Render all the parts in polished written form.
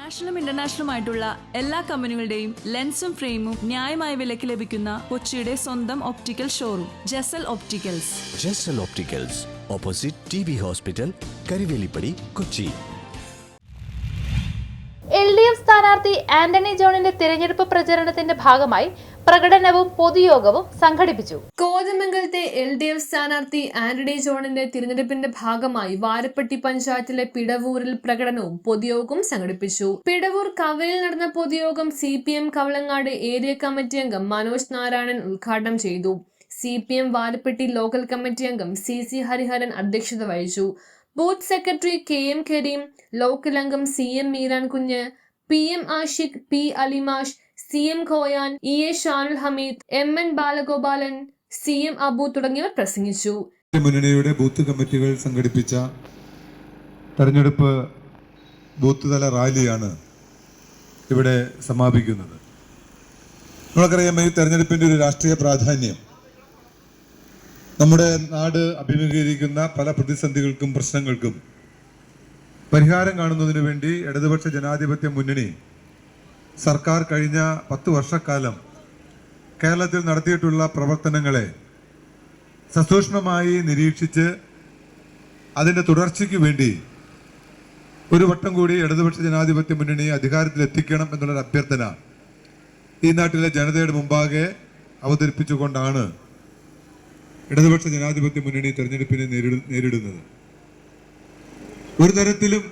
നാഷണലും ഇന്റർനാഷണലുമായിട്ടുള്ള എല്ലാ കമ്പനികളുടെയും ലെൻസും ഫ്രെയിമും ന്യായമായ വിലയ്ക്ക് ലഭിക്കുന്ന കൊച്ചിയുടെ സ്വന്തം optical showroom Jesal opticals. Jesal opticals, opposite TB hospital, Karivelippady, Kochi. LDF സ്ഥാനാർത്ഥി ആന്റണി ജോണിന്റെ തിരഞ്ഞെടുപ്പ് പ്രചരണത്തിന്റെ ഭാഗമായി പ്രകടനവും പൊതുയോഗവും സംഘടിപ്പിച്ചു. കോതമംഗലത്തെ LDF സ്ഥാനാർത്ഥി ആന്റണി ജോണിന്റെ തിരഞ്ഞെടുപ്പിന്റെ ഭാഗമായി വാരപ്പെട്ടി പഞ്ചായത്തിലെ പിടവൂരിൽ പ്രകടനവും പൊതുയോഗവും സംഘടിപ്പിച്ചു. പിടവൂർ കവലിൽ നടന്ന പൊതുയോഗം CPM കവളങ്ങാട് ഏരിയ കമ്മിറ്റി അംഗം മനോജ് നാരായണൻ ഉദ്ഘാടനം ചെയ്തു. CPM വാരപ്പെട്ടി ലോക്കൽ കമ്മിറ്റി അംഗം CC ഹരിഹരൻ അധ്യക്ഷത വഹിച്ചു. Booth secretary KM Kareem, local അംഗം CM Meeran Kunju, PM Ashiq, P അലിമാഷ്, CM ഖോയാൻ, EA Shanul Hameed, MN Balagopalan, CM Abu തുടങ്ങിയവർ പ്രസംഗിച്ചു. മുന്നണിയുടെ ബൂത്ത് കമ്മിറ്റികൾ സംഘടിപ്പിച്ച തെരഞ്ഞെടുപ്പ് ബൂത്ത് തല റാലിയാണ് ഇവിടെ സമാപിക്കുന്നത്. നമുക്കറിയാം, ഈ തെരഞ്ഞെടുപ്പിന്റെ ഒരു രാഷ്ട്രീയ പ്രാധാന്യം നമ്മുടെ നാട് അഭിമുഖീകരിക്കുന്ന പല പ്രതിസന്ധികൾക്കും പ്രശ്നങ്ങൾക്കും പരിഹാരം കാണുന്നതിനു വേണ്ടി ഇടതുപക്ഷ ജനാധിപത്യ മുന്നണി സർക്കാർ കഴിഞ്ഞ 10 വർഷക്കാലം കേരളത്തിൽ നടത്തിയിട്ടുള്ള പ്രവർത്തനങ്ങളെ സസൂക്ഷ്മമായി നിരീക്ഷിച്ച് അതിൻ്റെ തുടർച്ചയ്ക്ക് വേണ്ടി ഒരു വട്ടം കൂടി ഇടതുപക്ഷ ജനാധിപത്യ മുന്നണിയെ അധികാരത്തിലെത്തിക്കണം എന്നുള്ളൊരു അഭ്യർത്ഥന ഈ നാട്ടിലെ ജനതയുടെ മുമ്പാകെ അവതരിപ്പിച്ചുകൊണ്ടാണ് ഇടതുപക്ഷ ജനാധിപത്യ മുന്നണി തെരഞ്ഞെടുപ്പിനെ നേരിടുന്നത്. ഒരു തരത്തിലും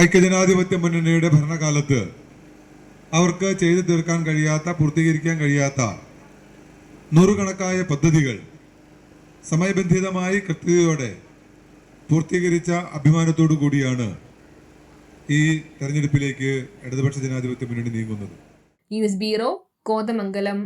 ഐക്യജനാധിപത്യ മുന്നണിയുടെ ഭരണകാലത്ത് അവർക്ക് ചെയ്തു തീർക്കാൻ കഴിയാത്ത, പൂർത്തീകരിക്കാൻ കഴിയാത്ത നൂറുകണക്കായ പദ്ധതികൾ സമയബന്ധിതമായി കൃത്യതയോടെ പൂർത്തീകരിച്ച അഭിമാനത്തോടു കൂടിയാണ് ഈ തെരഞ്ഞെടുപ്പിലേക്ക് ഇടതുപക്ഷ ജനാധിപത്യ മുന്നണി നീങ്ങുന്നത്. News bureau, Kothamangalam.